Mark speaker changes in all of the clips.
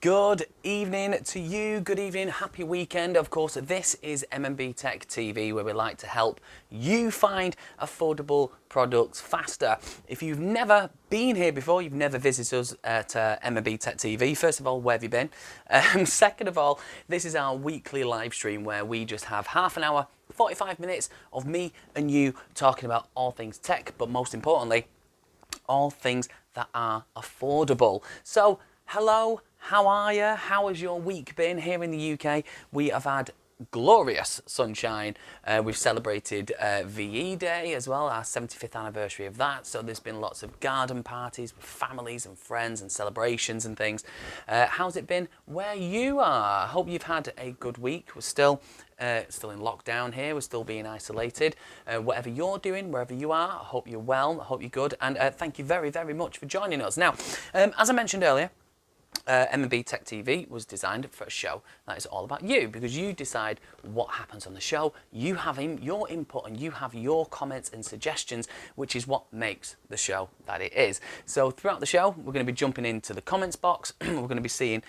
Speaker 1: Good evening to you, good evening, happy weekend. Of course, this is MMBTechTv, where we like to help you find affordable products faster. If you've never been here before, you've never visited us at MMBTechTv, first of all, where have you been? Second of all, this is our weekly live stream where we just have half an hour, 45 minutes of me and you talking about all things tech, but most importantly, all things that are affordable. So, hello. How are you? How has your week been here in the UK? We have had glorious sunshine. We've celebrated VE Day as well, our 75th anniversary of that. So there's been lots of garden parties with families and friends and celebrations and things. How's it been where you are? I hope you've had a good week. We're still in lockdown here. We're still being isolated. Whatever you're doing, wherever you are, I hope you're well. I hope you're good. And thank you very, very much for joining us. Now, as I mentioned earlier, MMBTechTv was designed for a show that is all about you, because you decide what happens on the show. You have your input and you have your comments and suggestions, which is what makes the show that it is. So throughout the show, we're going to be jumping into the comments box. We're going to be seeing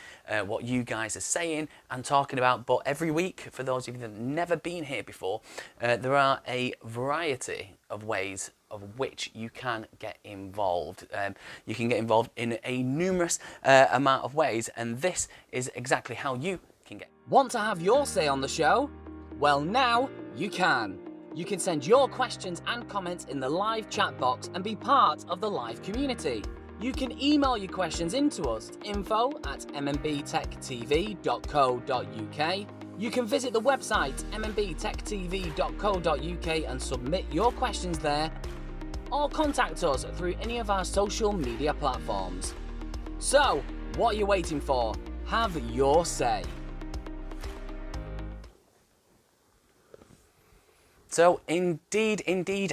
Speaker 1: what you guys are saying and talking about. But every week, for those of you that have never been here before, there are a variety of ways of which you can get involved. You can get involved in a numerous amount of ways, and this is exactly how you can get.
Speaker 2: Want to have your say on the show? Well, now you can. You can send your questions and comments in the live chat box and be part of the live community. You can email your questions into us at info@mmbtechtv.co.uk. You can visit the website mmbtechtv.co.uk and submit your questions there, or contact us through any of our social media platforms. So, what are you waiting for? Have your say.
Speaker 1: So indeed,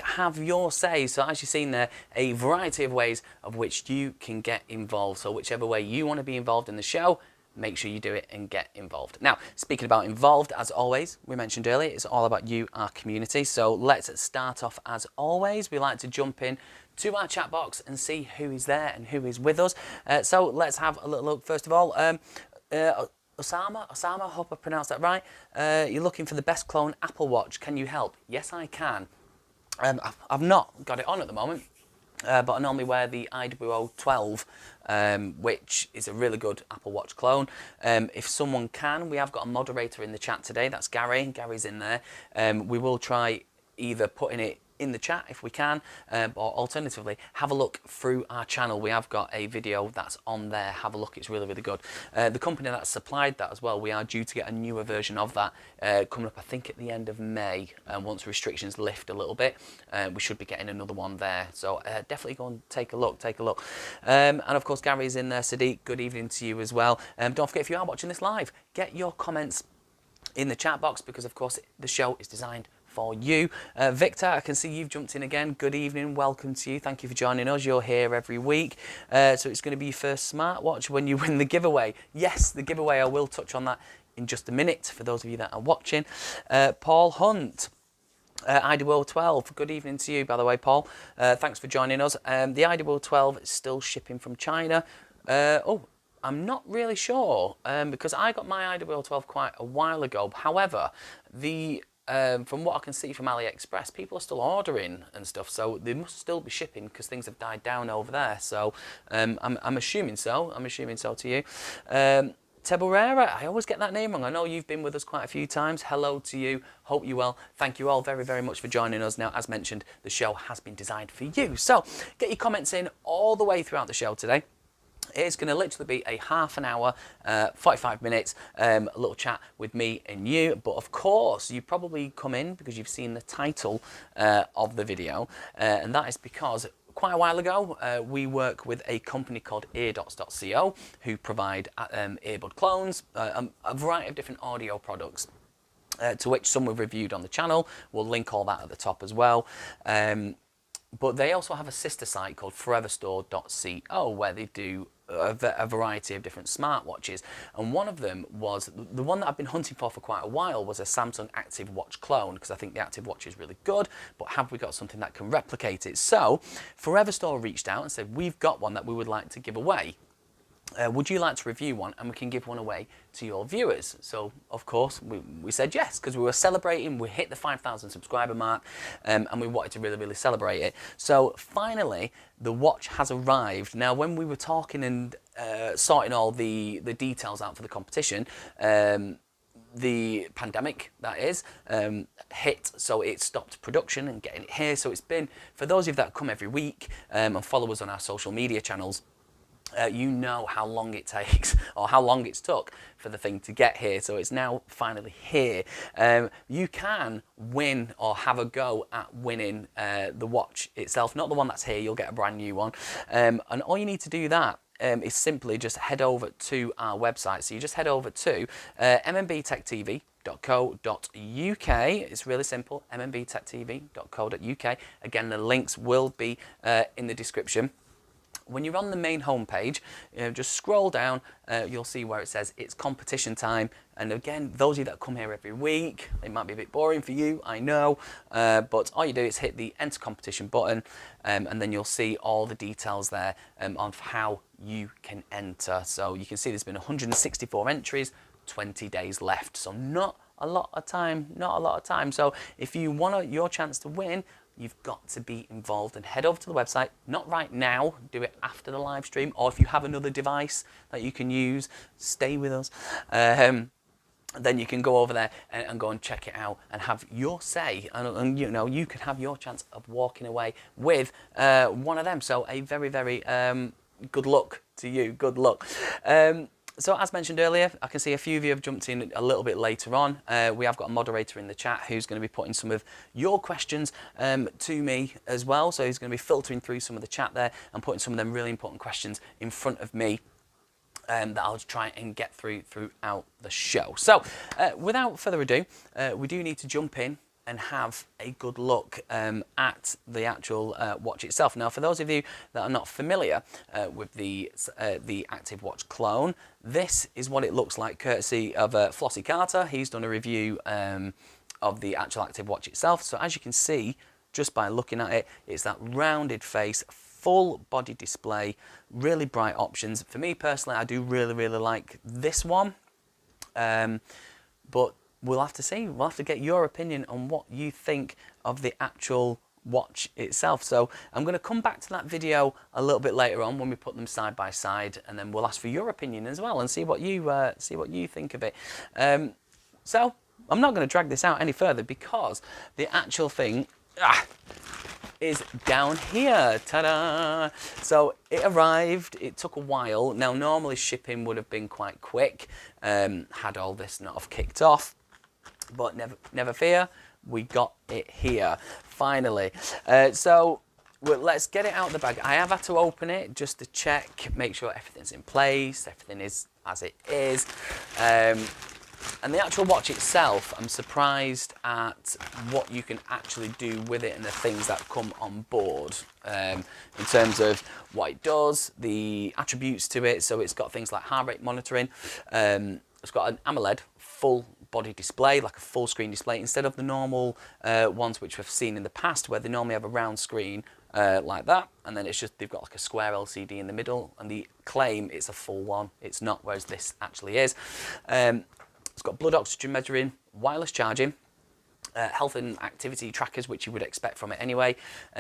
Speaker 1: have your say. So as you've seen there, a variety of ways of which you can get involved. So whichever way you want to be involved in the show, make sure you do it and get involved. Now, speaking about involved, as always, we mentioned earlier, it's all about you, our community. So let's start off as always. We like to jump in to our chat box and see who is there and who is with us. So let's have a little look. First of all, Osama, I hope I pronounced that right. You're looking for the best clone Apple Watch. Can you help? Yes, I can. I've not got it on at the moment. But I normally wear the IWO12, which is a really good Apple Watch clone. If someone can, we have got a moderator in the chat today. That's Gary. Gary's in there. We will try either putting it in the chat if we can, or alternatively have a look through our channel. We have got a video that's on there. Have a look, it's really good. The company that supplied that as well, we are due to get a newer version of that coming up, I think, at the end of May, and once restrictions lift a little bit, we should be getting another one there. So definitely go and take a look. And of course, Gary's in there. Sadiq, good evening to you as well. Don't forget, if you are watching this live, get your comments in the chat box, because of course the show is designed for you. Victor, I can see you've jumped in again. Good evening, welcome to you. Thank you for joining us. You're here every week. So it's going to be your first smartwatch when you win the giveaway. Yes, the giveaway, I will touch on that in just a minute for those of you that are watching. Paul Hunt, IDWO12, good evening to you, by the way, Paul. Thanks for joining us. The IDWO12 is still shipping from China. I'm not really sure, because I got my IDWO12 quite a while ago. However, from what I can see from AliExpress, people are still ordering and stuff, so they must still be shipping because things have died down over there. So I'm assuming so. I'm assuming so to you. Teborera, I always get that name wrong. I know you've been with us quite a few times. Hello to you. Hope you're well. Thank you all very much for joining us. Now, as mentioned, the show has been designed for you. So get your comments in all the way throughout the show today. It's going to literally be a half an hour, 45 minutes, a little chat with me and you. But of course, you probably come in because you've seen the title of the video. And that is because quite a while ago, we work with a company called eardots.co, who provide earbud clones, a variety of different audio products. To which some we've reviewed on the channel. We'll link all that at the top as well. But they also have a sister site called foreverstore.co, where they do a variety of different smartwatches, and one of them was the one that I've been hunting for quite a while, was a Samsung Active Watch clone, because I think the Active Watch is really good, but have we got something that can replicate it? So Forever Store reached out and said, we've got one that we would like to give away. would you like to review one, and we can give one away to your viewers? So of course we said yes, because we were celebrating. We hit the 5,000 subscriber mark, and we wanted to really celebrate it. So finally the watch has arrived. Now when we were talking and sorting all the details out for the competition, the pandemic, that is, hit, so it stopped production and getting it here. So it's been, for those of you that come every week and follow us on our social media channels, you know how long it takes, or how long it's took for the thing to get here. So it's now finally here. You can win or have a go at winning the watch itself, not the one that's here. You'll get a brand new one, and all you need to do that is simply just head over to our website. So you just head over to MMBTechTv.co.uk. It's really simple, MMBTechTv.co.uk. Again, the links will be in the description. When you're on the main homepage, just scroll down, you'll see where it says it's competition time. And again, those of you that come here every week, it might be a bit boring for you, I know, but all you do is hit the enter competition button, and then you'll see all the details there of how you can enter. So you can see there's been 164 entries, 20 days left. So not a lot of time, not a lot of time. So if you want your chance to win, you've got to be involved and head over to the website. Not right now, do it after the live stream, or if you have another device that you can use, stay with us. Then you can go over there and go and check it out and have your say, and you know, you can have your chance of walking away with one of them. So a very good luck to you, good luck. So as mentioned earlier, I can see a few of you have jumped in a little bit later on. We have got a moderator in the chat who's going to be putting some of your questions to me as well. So he's going to be filtering through some of the chat there and putting some of them really important questions in front of me that I'll try and get throughout the show. So without further ado, we do need to jump in and have a good look at the actual watch itself. Now, for those of you that are not familiar with the Active Watch clone, this is what it looks like, courtesy of Flossy Carter. He's done a review of the actual Active Watch itself. So as you can see, just by looking at it, it's that rounded face, full body display, really bright options. For me personally, I do really like this one, but we'll have to see. We'll have to get your opinion on what you think of the actual watch itself. So I'm going to come back to that video a little bit later on when we put them side by side, and then we'll ask for your opinion as well and see what you think of it. So I'm not going to drag this out any further, because the actual thing is down here. Ta-da! So it arrived. It took a while. Now normally shipping would have been quite quick, had all this not have kicked off. But never fear, we got it here finally. So let's get it out of the bag. I have had to open it just to check, make sure everything's in place, everything is as it is. And the actual watch itself, I'm surprised at what you can actually do with it and the things that come on board in terms of what it does, the attributes to it. So it's got things like heart rate monitoring. It's got an AMOLED full body display, like a full screen display, instead of the normal ones which we've seen in the past, where they normally have a round screen like that, and then it's just they've got like a square LCD in the middle, and the claim it's a full one. It's not, whereas this actually is. It's got blood oxygen measuring, wireless charging, health and activity trackers, which you would expect from it anyway,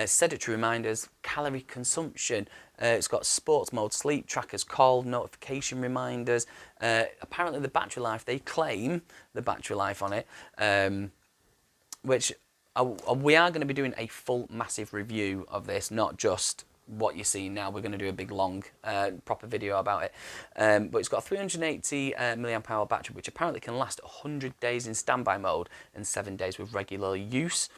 Speaker 1: sedentary reminders, calorie consumption. It's got sports mode, sleep trackers, call notification reminders. Apparently the battery life, they claim the battery life on it, which we are going to be doing a full massive review of this, not just what you see now. We're going to do a big long proper video about it, but it's got a 380 milliamp hour battery, which apparently can last 100 days in standby mode and 7 days with regular use.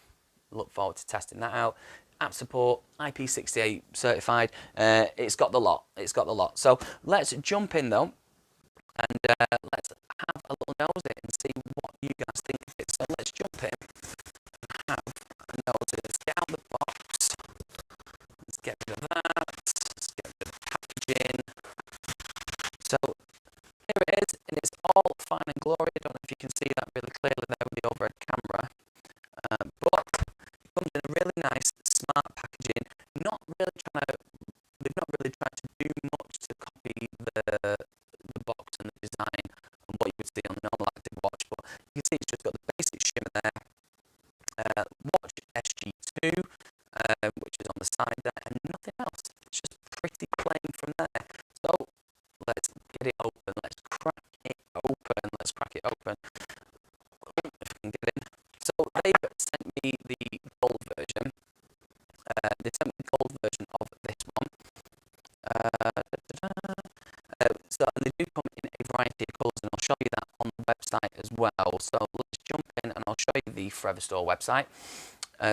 Speaker 1: Look forward to testing that out. App support, IP68 certified. It's got the lot. It's got the lot. So let's jump in though, and let's have a little nose in and see what you guys think of it. So let's jump in and have a nose in. Let's get out the box. Let's get rid of that. Let's get rid of the packaging. So here it is, and it's all fine and glory. I don't know if you can see that really clearly there with the overhead camera, but it comes in a really nice smart packaging. They've not really tried to do much to copy the Forever Store website.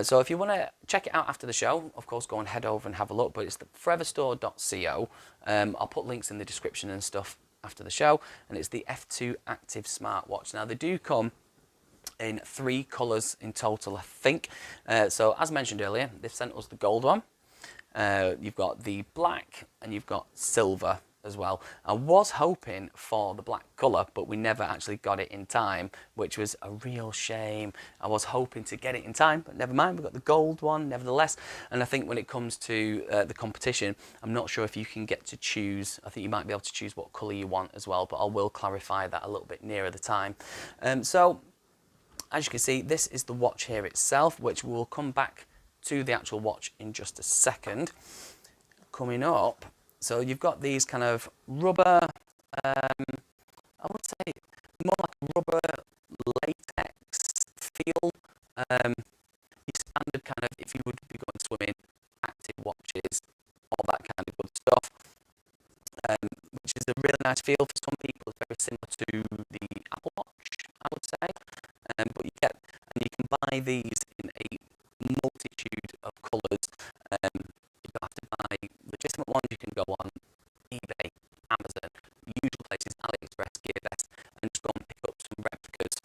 Speaker 1: So if you want to check it out after the show, of course, go and head over and have a look. But it's the foreverstore.co. I'll put links in the description and stuff after the show. And it's the F2 Active Smartwatch. Now, they do come in 3 colours in total, I think. So as mentioned earlier, they've sent us the gold one. You've got the black and you've got silver as well. I was hoping for the black colour, but we never actually got it in time, which was a real shame. I was hoping to get it in time, but never mind, we've got the gold one nevertheless. And I think when it comes to the competition, I'm not sure if you can get to choose. I think you might be able to choose what colour you want as well, but I will clarify that a little bit nearer the time. So as you can see, this is the watch here itself, which we'll come back to the actual watch in just a second. Coming up, so you've got these kind of rubber, I would say more like a rubber latex feel. Your standard kind of, if you would be going swimming, active watches, all that kind of good stuff, which is a really nice feel for some people. It's very similar to the Apple Watch, I would say. But you get, and you can buy these in a multitude of colours. You don't have to buy legitimate ones. You can go on eBay, Amazon, usual places, AliExpress, GearBest, and just go and pick up some replicas,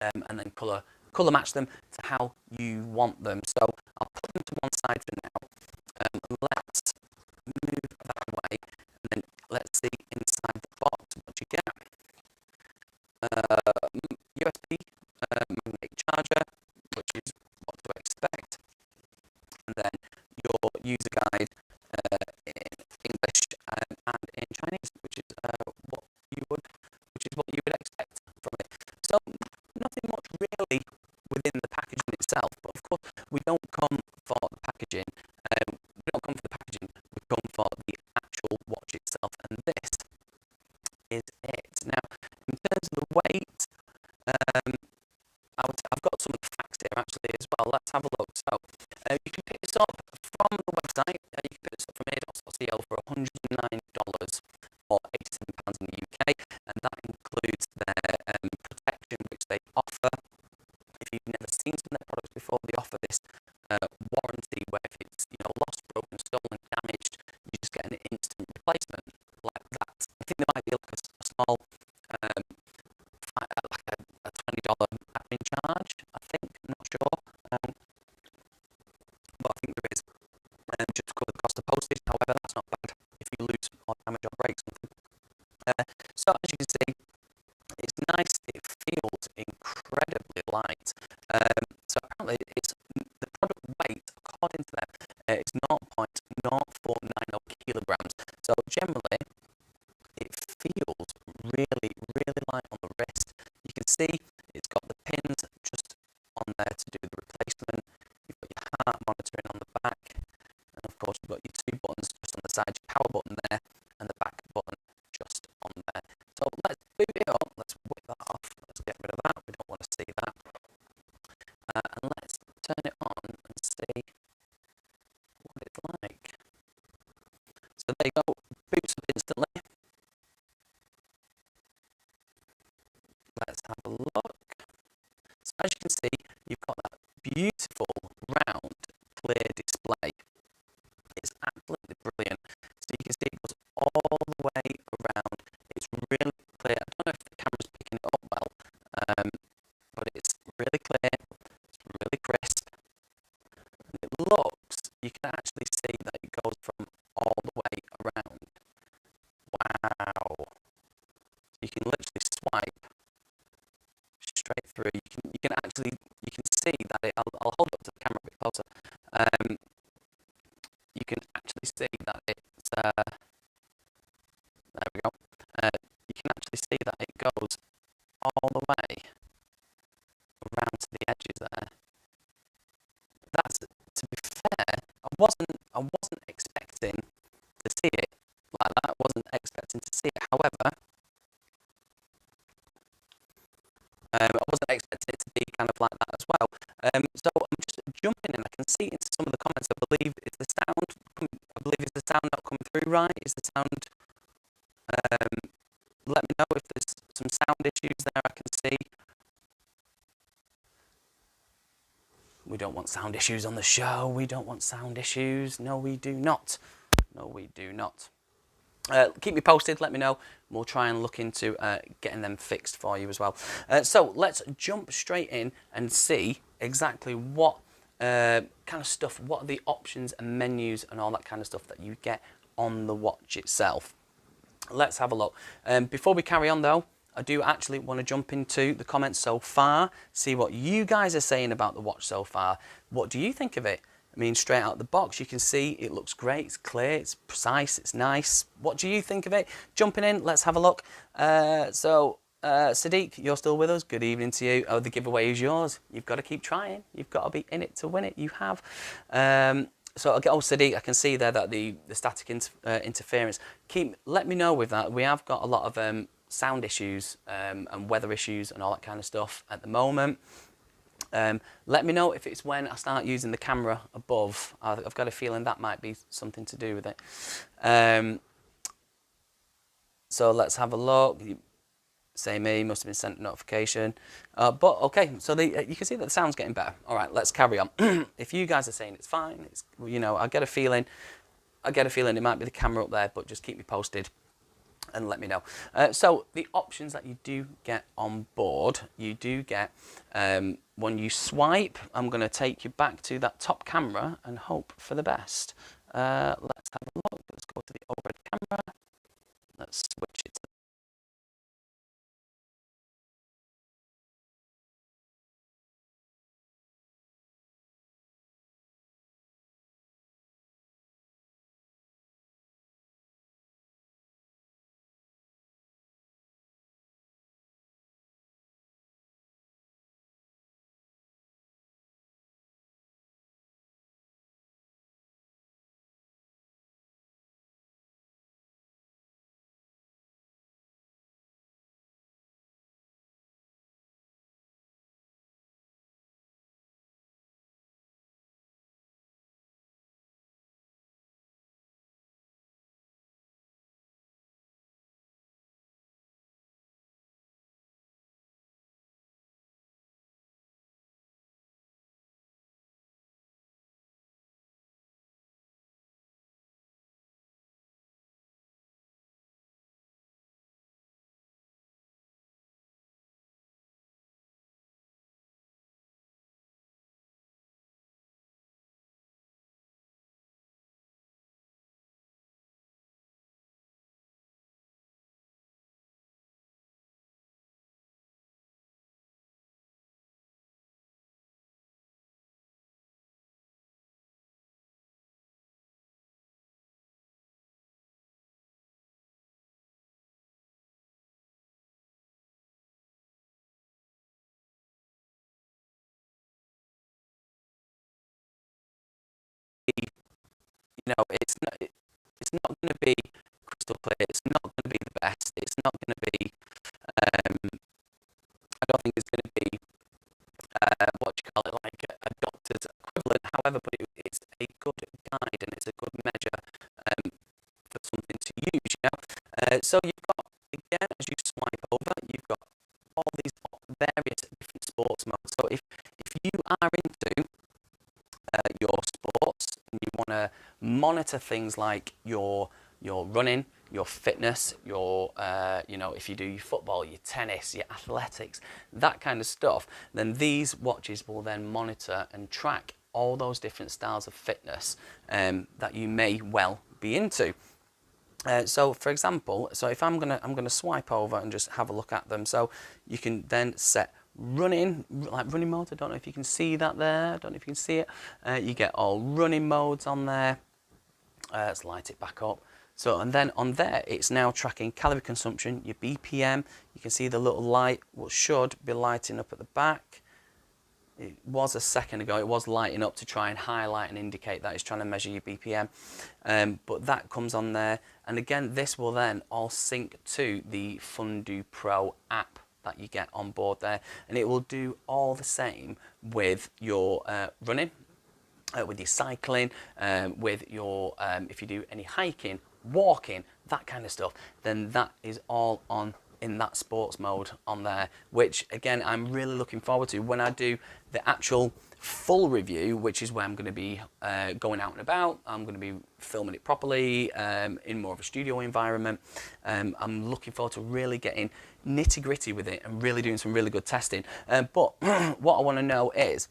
Speaker 1: and then colour match them to how you want them. So I'll put them to one side for now. Let's move that away, and then let's see inside the box what you get. USB magnetic charger, which is what to expect, and then your user guide in English and in Chinese, which is what you would expect from it. So nothing much really within the packaging itself, but of course we don't come for the packaging. We don't come for the packaging. We come for the actual watch itself, and this is it. Now, in terms of the weight, I've got some of the facts here actually as well. Let's have a look. So you can pick this up from the website. You can pick this up from a.co for $109 or £87 in the UK, and that includes their protection, which they offer. If you've never seen some of their products before, they offer this warranty where if it's lost, broken, stolen, damaged, you just get an instant replacement like that. I think there might be like a small like a $20 admin charge, I think, I'm not sure, but I think there is, just to cover the cost of postage. However, that's not bad if you lose or damage or break something. So as you can see, it's nice, it feels incredibly light. So apparently it's the product weight, according to them, is 0.0490 kilograms. So generally it feels really, really light on the wrist. You can see it's got the pins just on there to do the replacement. You've got your heart monitoring on the back, and of course you've got your 2 buttons just on the side, your power button there, and the back button just on there. So let's boot it up, let's whip that off, let's get rid of that, we don't want to see that. And let's turn it on and see what it's like. So there you go, boots up instantly. Let's have a look. So as you can see, you've got that beautiful, round, clear display. It's absolutely brilliant. So you can see it goes all the way around. It's really clear. I don't know if the camera's picking it up well, but it's really clear. It's really crisp. And it looks, you can actually see that it goes from all the way around. Wow. You can literally swipe straight through. You can see that it. I'll hold up to the camera a bit closer. You can actually see that it's. There we go. You can actually see that it goes all the way around to the edges there. That's, to be fair, I wasn't expecting to see it like that. I wasn't expecting to see it. However, I wasn't expecting it to be kind of like that as well. So I'm just jumping in. I can see into some of the comments. I believe is the sound not coming through right? Is the sound? Let me know if there's some sound issues there. I can see. We don't want sound issues on the show. We don't want sound issues. No, we do not. No, we do not. Keep me posted, let me know. We'll try and look into getting them fixed for you as well. So let's jump straight in and see exactly what kind of stuff, what are the options and menus and all that kind of stuff that you get on the watch itself. Let's have a look. Before we carry on though, I do actually want to jump into the comments so far, see what you guys are saying about the watch so far. What do you think of it? I mean, straight out of the box, you can see it looks great, it's clear, it's precise, it's nice. What do you think of it? Jumping in, let's have a look. Sadiq, you're still with us. Good evening to you. Oh, the giveaway is yours. You've got to keep trying. You've got to be in it to win it. You have. Sadiq, I can see there that the static interference. Let me know with that. We have got a lot of sound issues and weather issues and all that kind of stuff at the moment. Let me know if it's when I start using the camera above. I've got a feeling that might be something to do with it. So let's have a look. Say me, must have been sent a notification. But okay, so you can see that the sound's getting better. All right, let's carry on. If you guys are saying it's fine, it's, you know, I get a feeling it might be the camera up there, but just keep me posted and let me know. So the options that you do get on board, you do get, when you swipe, I'm going to take you back to that top camera and hope for the best. Let's have a look. Let's go to the overhead camera. Let's switch it to it's not going to be crystal clear. It's not going to be the best. It's not going to be. I don't think it's going to be what you call it, like a doctor's equivalent. However, but it's a good guide and it's a good measure for something to use. You know. So you've got, again, as you swipe over, you've got all these various different sports modes. So if you are into your sports and you want to monitor things like your running, your fitness, your you know, if you do your football, your tennis, your athletics, that kind of stuff, then these watches will then monitor and track all those different styles of fitness that you may well be into. So for example, so if I'm gonna swipe over and just have a look at them. So you can then set running, like running mode. I don't know if you can see that there. I don't know if you can see it. You get all running modes on there. Let's light it back up. So, and then on there, it's now tracking calorie consumption, your BPM. You can see the little light, what should be lighting up at the back. It was a second ago, it was lighting up to try and highlight and indicate that it's trying to measure your BPM. But that comes on there. And again, this will then all sync to the Fundu Pro app that you get on board there. And it will do all the same with your running, with your cycling, with your, if you do any hiking, walking, that kind of stuff, then that is all on in that sports mode on there, which again I'm really looking forward to when I do the actual full review, which is where I'm going to be going out and about. I'm going to be filming it properly in more of a studio environment. I'm looking forward to really getting nitty gritty with it and really doing some really good testing. But what I want to know is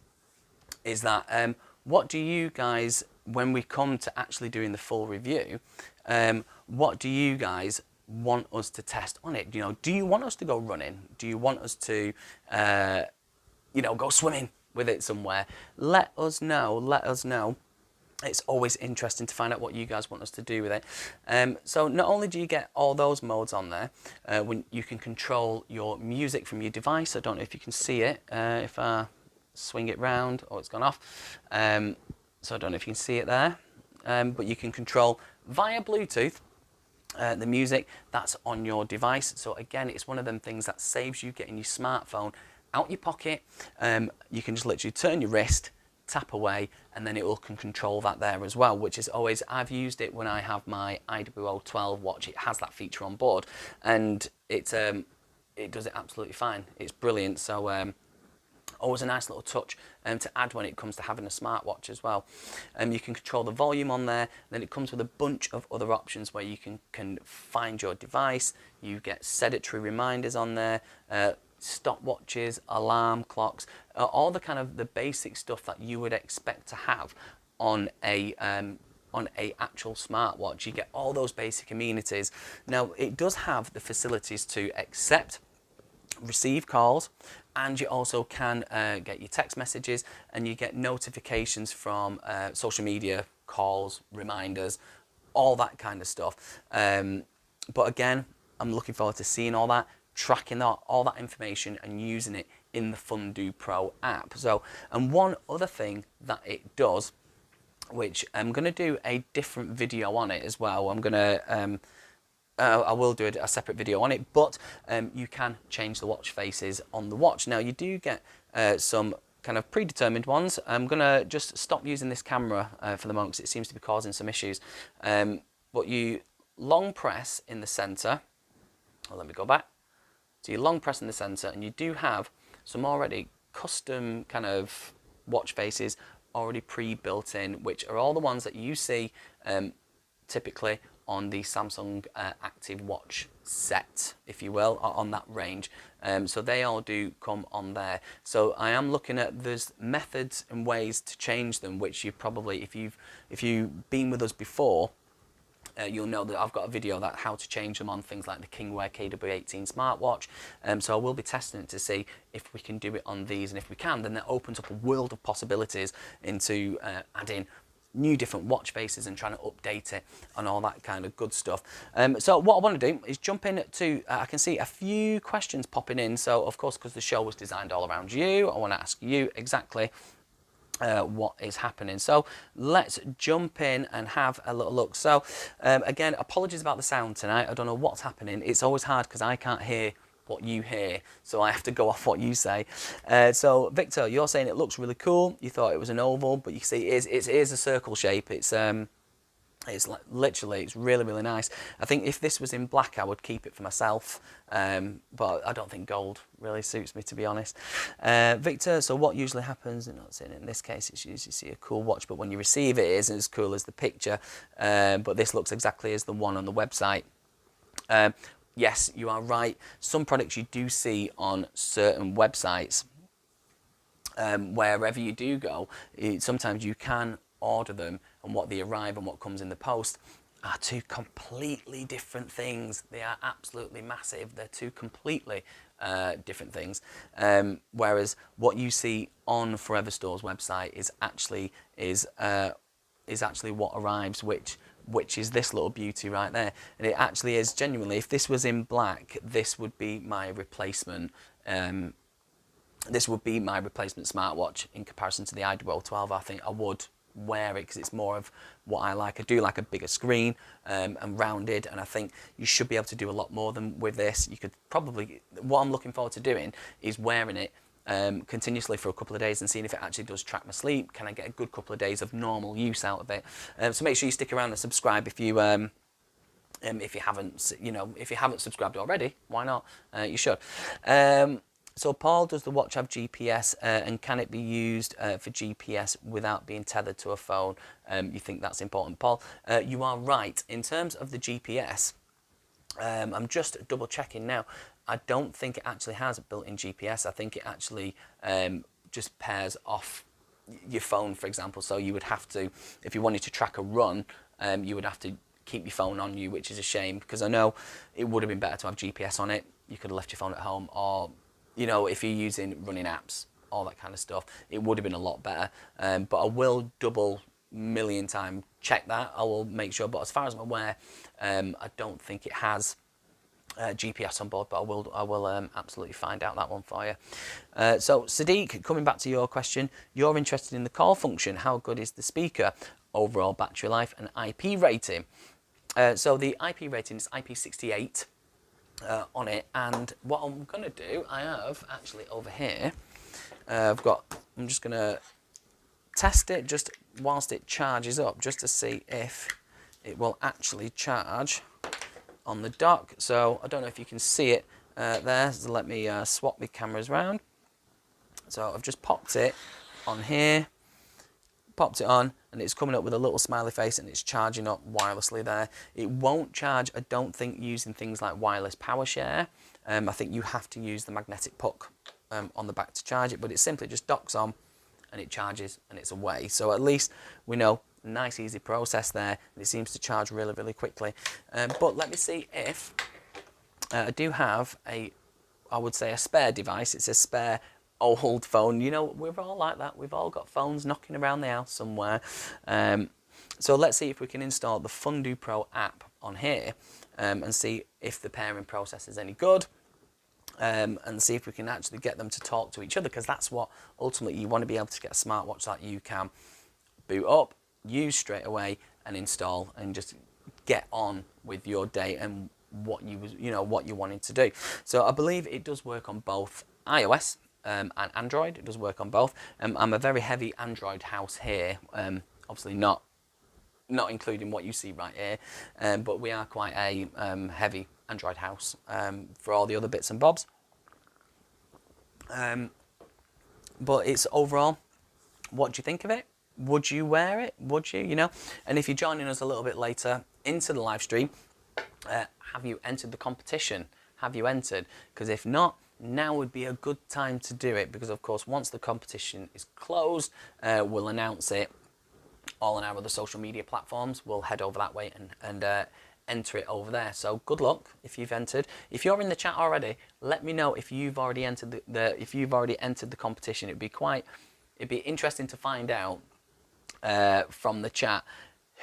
Speaker 1: that what do you guys, when we come to actually doing the full review, what do you guys want us to test on it? You know, do you want us to go running? Do you want us to, you know, go swimming with it somewhere? Let us know. Let us know. It's always interesting to find out what you guys want us to do with it. So not only do you get all those modes on there, when you can control your music from your device. I don't know if you can see it. If I swing it round, oh, it's gone off. So I don't know if you can see it there. But you can control via Bluetooth the music that's on your device. So again, it's one of them things that saves you getting your smartphone out your pocket. You can just literally turn your wrist, tap away, and then it will can control that there as well, which is always, I've used it when I have my IWO12 watch. It has that feature on board, and it does it absolutely fine. It's brilliant. So always a nice little touch to add when it comes to having a smartwatch as well. You can control the volume on there. Then it comes with a bunch of other options where you can find your device. You get sedentary reminders on there, stopwatches, alarm clocks, all the kind of the basic stuff that you would expect to have on a actual smartwatch. You get all those basic amenities. Now it does have the facilities to accept, receive calls, and you also can get your text messages, and you get notifications from social media, calls, reminders, all that kind of stuff. But again, I'm looking forward to seeing all that, tracking all that information and using it in the Fun2 Pro app. So, and one other thing that it does, which I'm going to do a different video on it as well. I'm going to I will do a separate video on it, but you can change the watch faces on the watch. Now you do get some kind of predetermined ones. I'm going to just stop using this camera for the moment because it seems to be causing some issues. But you long press in the center. Well, let me go back. So you long press in the center, and you do have some already custom kind of watch faces already pre-built in, which are all the ones that you see typically on the Samsung Active Watch set, if you will, on that range. So they all do come on there. So I am looking at, there's methods and ways to change them, which you probably, if you've been with us before, you'll know that I've got a video about how to change them on things like the Kingwear KW18 smartwatch. So I will be testing it to see if we can do it on these, and if we can, then that opens up a world of possibilities into adding new different watch faces and trying to update it and all that kind of good stuff. So what I want to do is jump in to, I can see a few questions popping in. So of course, because the show was designed all around you, I want to ask you exactly what is happening. So let's jump in and have a little look. So again, apologies about the sound tonight. I don't know what's happening. It's always hard because I can't hear what you hear, so I have to go off what you say. So Victor, you're saying it looks really cool. You thought it was an oval, but you see it is a circle shape. It's like, literally, it's really, really nice. I think if this was in black, I would keep it for myself, but I don't think gold really suits me, to be honest. Victor, so what usually happens, and not saying in this case, it's usually see a cool watch, but when you receive it, it isn't as cool as the picture, but this looks exactly as the one on the website. Yes, you are right. Some products you do see on certain websites, wherever you do go, sometimes you can order them, and what they arrive and what comes in the post are two completely different things. They are absolutely massive. They're two completely different things. Whereas what you see on Forever Store's website is actually what arrives, which is this little beauty right there. And it actually is genuinely, if this was in black, this would be my replacement. This would be my replacement smartwatch in comparison to the IWO12. I think I would wear it because it's more of what I like. I do like a bigger screen and rounded, and I think you should be able to do a lot more than with this. You could probably, what I'm looking forward to doing is wearing it continuously for a couple of days and seeing if it actually does track my sleep. Can I get a good couple of days of normal use out of it? So make sure you stick around and subscribe if you haven't, if you haven't subscribed already. Why not? You should. So Paul, does the watch have GPS and can it be used for GPS without being tethered to a phone? You think that's important, Paul? You are right. In terms of the GPS, I'm just double checking now. I don't think it actually has a built-in GPS. I think it actually just pairs off your phone, for example. So you would have to, if you wanted to track a run, you would have to keep your phone on you, which is a shame, because I know it would have been better to have GPS on it. You could have left your phone at home, or, you know, if you're using running apps, all that kind of stuff, it would have been a lot better. But I will double million time check that. I will make sure, but as far as I'm aware, I don't think it has GPS on board, but I will absolutely find out that one for you. So Sadiq, coming back to your question, you're interested in the call function. How good is the speaker? Overall battery life and IP rating. So the IP rating is IP68 on it, and what I'm going to do, I have actually over here, I'm just going to test it just whilst it charges up, just to see if it will actually charge on the dock. So I don't know if you can see it there, so let me swap my cameras around. So I've just popped it on here, popped it on, and it's coming up with a little smiley face, and it's charging up wirelessly there. It won't charge, I don't think, using things like wireless power share. I think you have to use the magnetic puck on the back to charge it, but it simply just docks on and it charges and it's away. So at least we know, nice easy process there, and it seems to charge really, really quickly. But let me see if I do have I would say a spare device. It's a spare old phone. You know, we're all like that. We've all got phones knocking around the house somewhere. So let's see if we can install the Fondue Pro app on here and see if the pairing process is any good. And see if we can actually get them to talk to each other, because that's what ultimately you want to be able to get a smartwatch that you can boot up, use straight away, and install, and just get on with your day and what you wanted to do. So I believe it does work on both iOS and Android. It does work on both. I'm a very heavy Android house here, obviously not including what you see right here, but we are quite a heavy Android house for all the other bits and bobs. But it's overall, what do you think of it? Would you wear it? Would you, you know? And if you're joining us a little bit later into the live stream, have you entered the competition? Have you entered? Because if not, now would be a good time to do it, because of course once the competition is closed, we'll announce it all on our other social media platforms. We'll head over that way and enter it over there. So good luck if you've entered. If you're in the chat already, let me know if you've already entered the competition. It'd be interesting to find out from the chat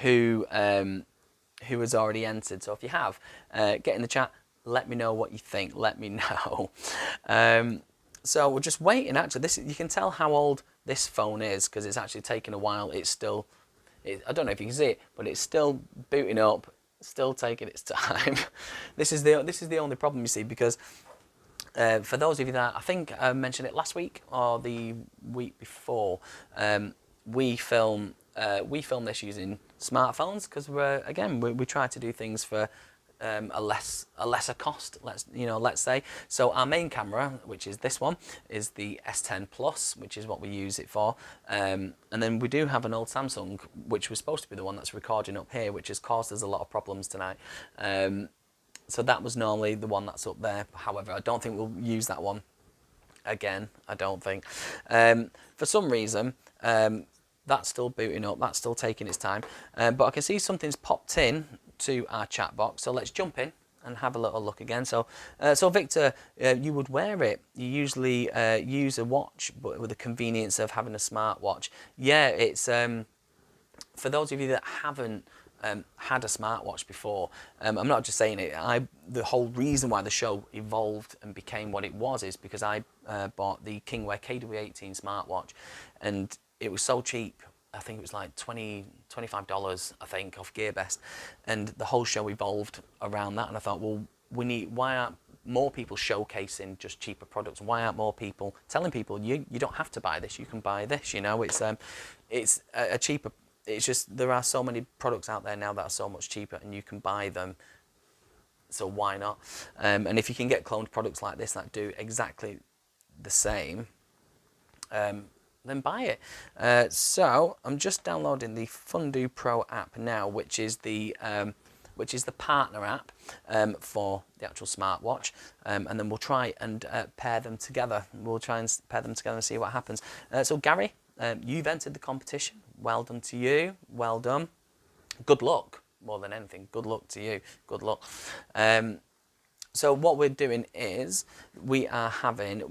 Speaker 1: who has already entered. So if you have, get in the chat, let me know what you think. Let me know. So we're just waiting. Actually, you can tell how old this phone is because it's actually taken a while. I don't know if you can see it, but it's still booting up, still taking its time. This is the only problem, you see, because for those of you that, I think I mentioned it last week or the week before, we film this using smartphones because we try to do things for a lesser cost, let's say. So our main camera, which is this one, is the S10 Plus, which is what we use it for. And then we do have an old Samsung, which was supposed to be the one that's recording up here, which has caused us a lot of problems tonight. So that was normally the one that's up there. However, I don't think we'll use that one again. I don't think. For some reason, that's still booting up. That's still taking its time. But I can see something's popped in to our chat box. So let's jump in and have a little look again. So Victor, you would wear it. You usually use a watch, but with the convenience of having a smartwatch. Yeah, it's for those of you that haven't had a smartwatch before. I'm not just saying it. The whole reason why the show evolved and became what it was is because I bought the Kingwear KW18 smartwatch, and it was so cheap. I think it was like $25, I think, off GearBest, and the whole show evolved around that. And I thought, well, why aren't more people showcasing just cheaper products? Why aren't more people telling people you don't have to buy this, you can buy this? You know, it's a cheaper. It's just there are so many products out there now that are so much cheaper, and you can buy them. So why not? And if you can get cloned products like this that do exactly the same, then buy it. So I'm just downloading the Fundu Pro app now, which is the partner app for the actual smartwatch, and then we'll try and pair them together. We'll try and pair them together and see what happens. So Gary, you've entered the competition. Well done to you. Well done. Good luck. More than anything, good luck to you. Good luck. So what we're doing is we are having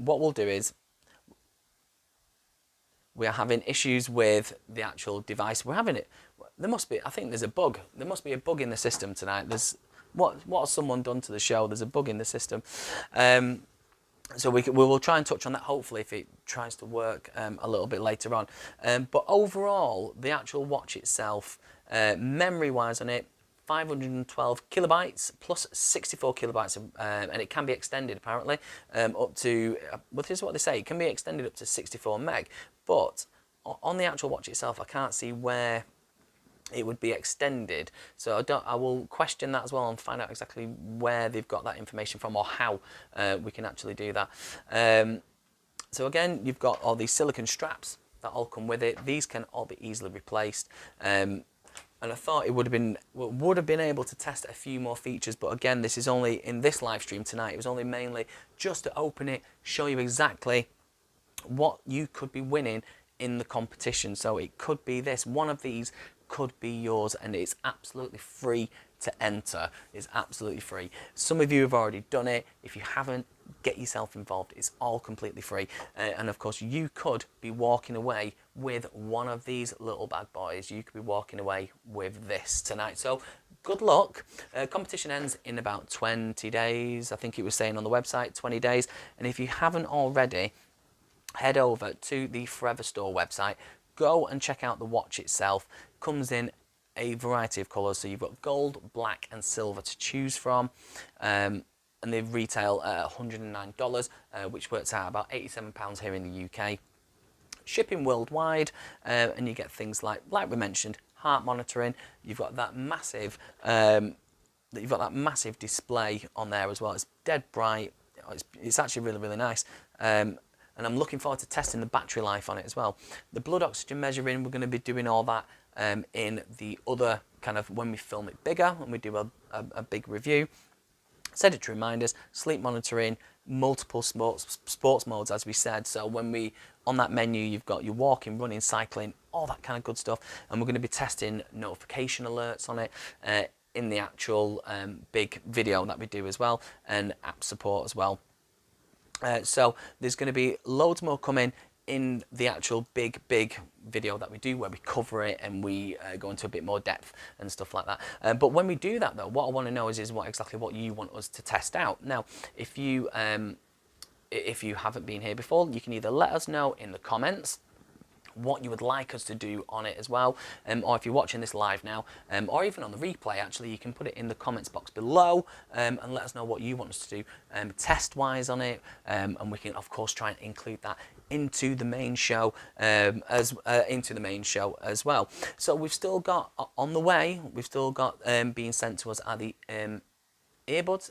Speaker 1: issues with the actual device. We're having it. There must be. I think there's a bug. There must be a bug in the system tonight. There's what has someone done to the show? There's a bug in the system. So we will try and touch on that. Hopefully, if it tries to work a little bit later on. But overall, the actual watch itself, memory-wise on it, 512 kilobytes plus 64 kilobytes, and it can be extended apparently up to. Well, this is what they say. It can be extended up to 64 meg. But on the actual watch itself, I can't see where it would be extended. So I will question that as well and find out exactly where they've got that information from or how we can actually do that. So again, you've got all these silicone straps that all come with it. These can all be easily replaced. And I thought it would have been able to test a few more features, but again, this is only in this live stream tonight. It was only mainly just to open it, show you exactly what you could be winning in the competition. So it could be this. One of these could be yours, and it's absolutely free to enter. It's absolutely free. Some of you have already done it. If you haven't, get yourself involved. It's all completely free. And of course, you could be walking away with one of these little bad boys. You could be walking away with this tonight. So good luck. Competition ends in about 20 days. I think it was saying on the website, 20 days. And if you haven't already, head over to the Forever Store website. Go and check out the watch itself. Comes in a variety of colours. So you've got gold, black and silver to choose from. And they retail at $109, which works out about £87 here in the UK. Shipping worldwide, and you get things like we mentioned, heart monitoring. You've got that massive, display on there as well. It's dead bright. It's actually really, really nice. And I'm looking forward to testing the battery life on it as well. The blood oxygen measuring, we're going to be doing all that in the other kind of when we film it bigger and we do a big review. Sedentary reminders, sleep monitoring, multiple sports modes, as we said. So when we on that menu, you've got your walking, running, cycling, all that kind of good stuff. And we're going to be testing notification alerts on it in the actual big video that we do as well, and app support as well. So there's going to be loads more coming in the actual big video that we do, where we cover it and we go into a bit more depth and stuff like that. But when we do that though, what I want to know is exactly what you want us to test out. Now, if you haven't been here before, you can either let us know in the comments what you would like us to do on it as well, or if you're watching this live now, or even on the replay, actually, you can put it in the comments box below and let us know what you want us to do test wise on it, and we can of course try and include that into the main show as well. So we've still got on the way, being sent to us are the AirBuds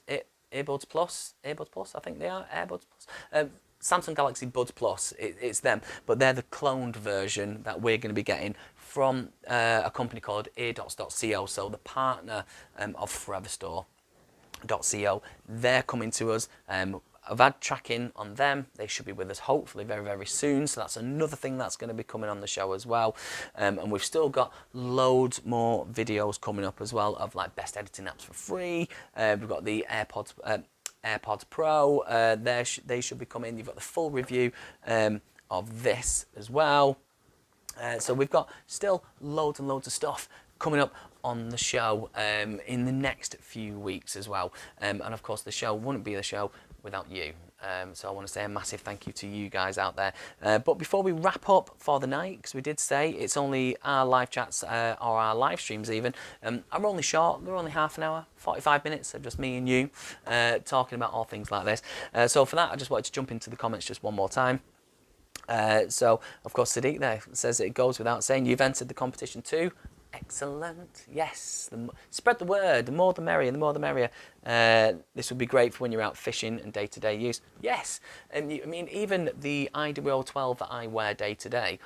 Speaker 1: Plus, I think they are AirBuds Plus. Samsung Galaxy Buds Plus, it's them, but they're the cloned version that we're going to be getting from a company called eardots.co, so the partner of foreverstore.co. They're coming to us. I've had tracking on them. They should be with us hopefully very, very soon. So that's another thing that's going to be coming on the show as well. And we've still got loads more videos coming up as well of like best editing apps for free. We've got the AirPods Pro, they should be coming. You've got the full review of this as well. So we've got still loads and loads of stuff coming up on the show in the next few weeks as well. And of course, the show wouldn't be the show without you. So I want to say a massive thank you to you guys out there. But before we wrap up for the night, because we did say it's only our live chats or our live streams even, are only short. They're only half an hour, 45 minutes of just me and you talking about all things like this. So for that, I just wanted to jump into the comments just one more time. So, of course, Sadiq there says it goes without saying, you've entered the competition too. Excellent. Yes. Spread the word. The more the merrier. The more the merrier. This would be great for when you're out fishing and day-to-day use. Yes. And I mean, even the IWO 12 that I wear day-to-day,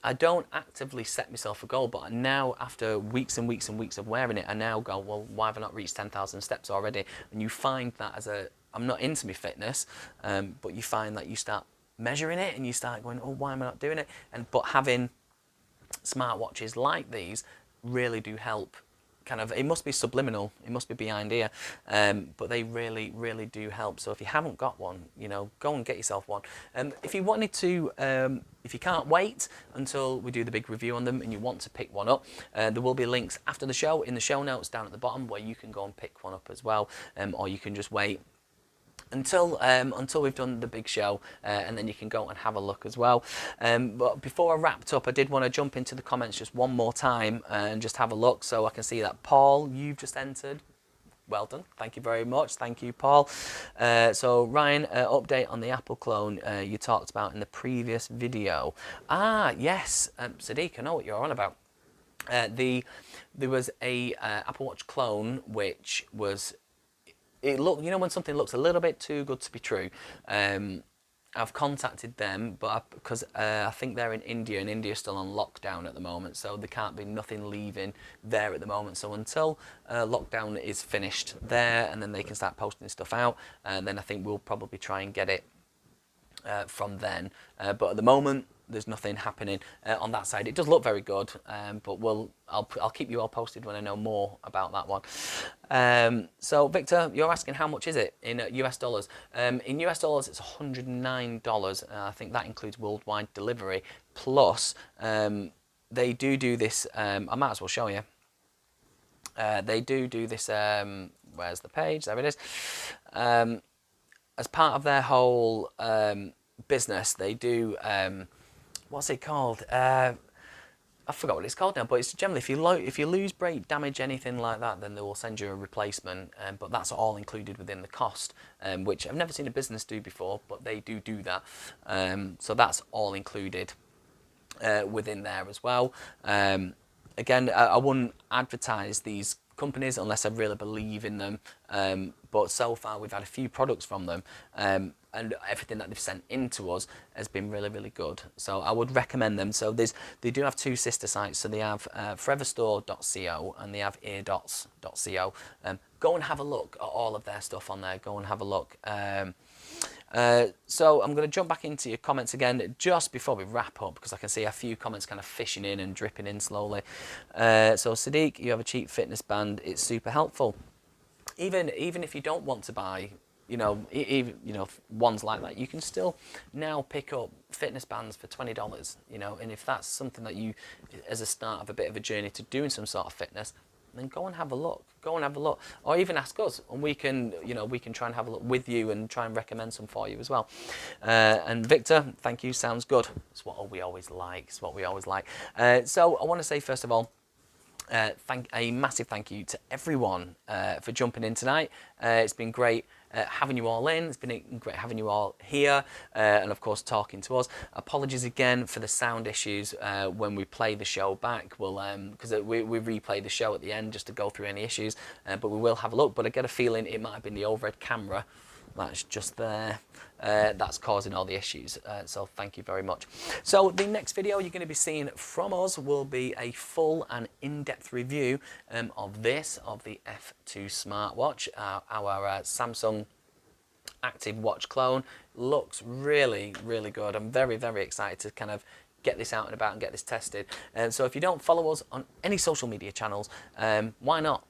Speaker 1: I don't actively set myself a goal, but now after weeks and weeks and weeks of wearing it, I now go, well, why have I not reached 10,000 steps already? And you find that I'm not into my fitness, but you find that you start measuring it and you start going, oh, why am I not doing it? But having smartwatches like these really do help. Kind of, it must be subliminal, it must be behind here, but they really, really do help. So if you haven't got one, you know, go and get yourself one. If you wanted to, if you can't wait until we do the big review on them and you want to pick one up, there will be links after the show in the show notes down at the bottom where you can go and pick one up as well, or you can just wait until we've done the big show, and then you can go and have a look as well. But before I wrapped up, I did want to jump into the comments just one more time and just have a look. So I can see that Paul, you've just entered. Well done. Thank you very much. Thank you, Paul. So Ryan, update on the Apple clone you talked about in the previous video. Ah, yes, Sadiq, I know what you're on about. There was a Apple Watch clone which was, it looked, you know, when something looks a little bit too good to be true. I've contacted them, but because I think they're in India, and India's still on lockdown at the moment, so there can't be nothing leaving there at the moment. So until lockdown is finished there, and then they can start posting stuff out, and then I think we'll probably try and get it from then. But at the moment, there's nothing happening on that side. It does look very good, but I'll keep you all posted when I know more about that one. So Victor, you're asking how much is it in US dollars? In US dollars, it's $109. I think that includes worldwide delivery. Plus, they do this. I might as well show you. They do this. Where's the page? There it is. As part of their whole business, they do. What's it called? I forgot what it's called now, but it's generally if you lose, break, damage, anything like that, then they will send you a replacement. But that's all included within the cost, which I've never seen a business do before, but they do that. So that's all included within there as well. Again, I wouldn't advertise these companies unless I really believe in them. But so far, we've had a few products from them. And everything that they've sent in to us has been really, really good. So I would recommend them. So they do have two sister sites. So they have foreverstore.co and they have eardots.co. Go and have a look at all of their stuff on there. Go and have a look. So I'm going to jump back into your comments again just before we wrap up, because I can see a few comments kind of fishing in and dripping in slowly. So Sadiq, you have a cheap fitness band. It's super helpful. Even if you don't want to buy, even ones like that, you can still now pick up fitness bands for $20, and if that's something that you, as a start of a bit of a journey to doing some sort of fitness, then go and have a look. Or even ask us, and we can try and have a look with you and try and recommend some for you as well. And Victor, thank you. Sounds good. It's what we always like. So I want to say first of all, a massive thank you to everyone for jumping in tonight. It's been great having you all in. It's been great having you all here, and of course talking to us. Apologies again for the sound issues when we play the show back. We'll because we replay the show at the end just to go through any issues, but we will have a look. But I get a feeling it might have been the overhead camera that's just there that's causing all the issues, so thank you very much. So the next video you're going to be seeing from us will be a full and in-depth review of the F2 Smartwatch, our Samsung active watch clone. Looks really, really good. I'm very, very excited to kind of get this out and about and get this tested. So if you don't follow us on any social media channels, why not?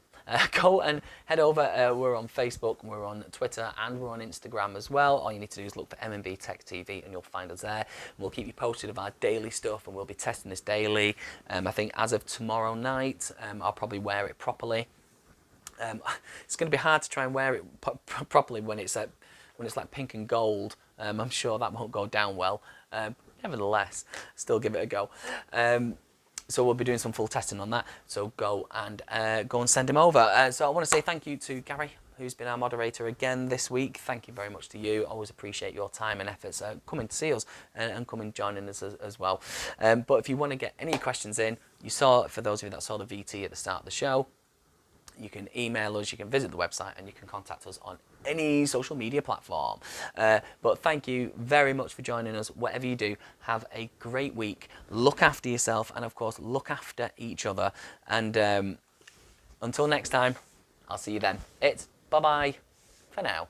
Speaker 1: Go and head over. We're on Facebook, we're on Twitter, and we're on Instagram as well. All you need to do is look for MMBTechTv and you'll find us there. We'll keep you posted of our daily stuff, and we'll be testing this daily. I think as of tomorrow night, I'll probably wear it properly. It's going to be hard to try and wear it properly when it's like pink and gold. I'm sure that won't go down well. Nevertheless, still give it a go. So we'll be doing some full testing on that. So go and send him over. So I want to say thank you to Gary who's been our moderator again this week, thank you very much to you. Always appreciate your time and efforts coming to see us and coming joining us as well. But if you want to get any questions in, you saw, for those of you that saw the VT at the start of the show, you can email us, you can visit the website, and you can contact us on any social media platform. But thank you very much for joining us. Whatever you do, have a great week. Look after yourself, and of course, look after each other. And until next time, I'll see you then. It's bye-bye for now.